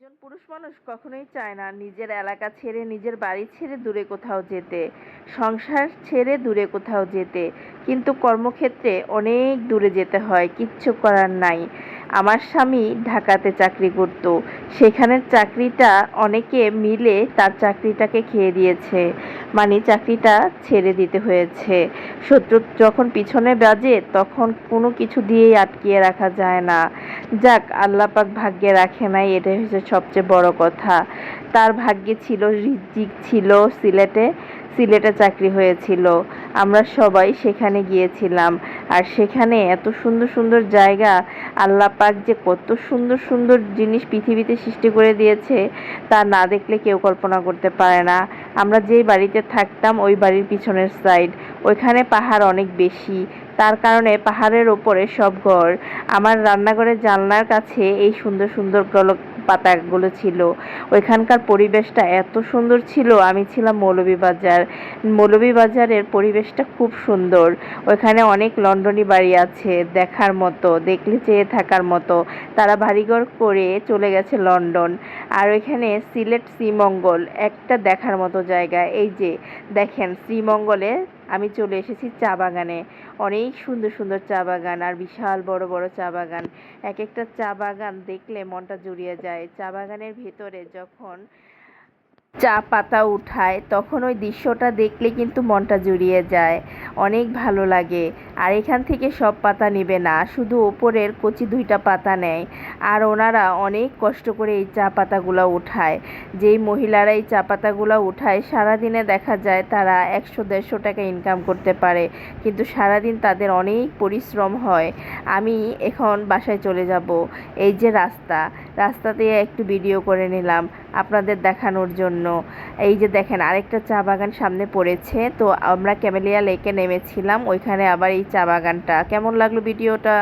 একজন পুরুষ মানুষ কখনোই চায় না নিজের এলাকা ছেড়ে, নিজের বাড়ি ছেড়ে দূরে কোথাও যেতে, সংসার ছেড়ে দূরে কোথাও যেতে। কিন্তু কর্মক্ষেত্রে অনেক দূরে যেতে হয়, কিচ্ছু করার নাই। আমার স্বামী ঢাকাতে চাকরি করত, সেখানের চাকরিটা অনেকে মিলে তার চাকরিটাকে খেয়ে দিয়েছে, মানে চাকরিটা ছেড়ে দিতে হয়েছে। শত্রু যখন পিছনে বাজে তখন কোনো কিছু দিয়েই আটকিয়ে রাখা যায় না। যাক, আল্লাহ পাক ভাগ্যে রাখে নাই, এটাই হচ্ছে সবচেয়ে বড় কথা। তার ভাগ্যে ছিল, রিজিক ছিল সিলেটে, সিলেটে চাকরি হয়েছিল। আমরা সবাই সেখানে গিয়েছিলাম। আর সেখানে এত সুন্দর সুন্দর জায়গা, আল্লাহ পাক যে কত সুন্দর সুন্দর জিনিস পৃথিবীতে সৃষ্টি করে দিয়েছে তা না দেখলে কেউ কল্পনা করতে পারে না। আমরা যেই বাড়িতে থাকতাম ওই বাড়ির পিছনের সাইড, ওইখানে পাহাড় অনেক বেশি, তার কারণে পাহাড়ের ওপরে সব ঘর। আমার রান্নাঘরের জানলার কাছে এই সুন্দর সুন্দর পাতাগুলো ছিল। ওইখানকার পরিবেশটা এত সুন্দর ছিল। আমি ছিলাম মৌলভীবাজার, মৌলভীবাজারের পরিবেশটা খুব সুন্দর। ওইখানে অনেক লন্ডনি বাড়ি আছে দেখার মতো, দেখলে চেয়ে থাকার মতো। তারা বাড়িঘর করে চলে গেছে লন্ডন। আর ওইখানে সিলেট শ্রীমঙ্গল একটা দেখার মতো জায়গা। এই যে দেখেন, শ্রীমঙ্গলে আমি চলে এসেছি চা বাগানে। অনেক সুন্দর সুন্দর চা বাগান আর বিশাল বড় বড় চা বাগান। এক একটা চা বাগান দেখলে মনটা জুড়িয়ে যায়। চা বাগানের ভিতরে যখন চা পাতা উঠায় তখন ওই দৃশ্যটা দেখলে কিন্তু মনটা জুড়িয়ে যায়, অনেক ভালো লাগে। আর এখান থেকে সব পাতা নেবে না, শুধু ওপরের কচি দুইটা পাতা নেয়। আর ওনারা অনেক কষ্ট করে এই চা পাতাগুলো উঠায়। যেই মহিলারা এই চা পাতাগুলো উঠায় সারাদিনে দেখা যায় তারা 100-150 টাকা ইনকাম করতে পারে, কিন্তু সারাদিন তাদের অনেক পরিশ্রম হয়। আমি এখন বাসায় চলে যাব। এই যে রাস্তাতে একটু ভিডিও করে নিলাম আপনাদের দেখানোর জন্য। এই যে দেখেন, আরেকটা চা বাগান সামনে পড়েছে। তো আমরা ক্যামেলিয়া লেকে নেমেছিলাম, ওইখানে আবার এই চা বাগানটা। কেমন লাগলো ভিডিওটা?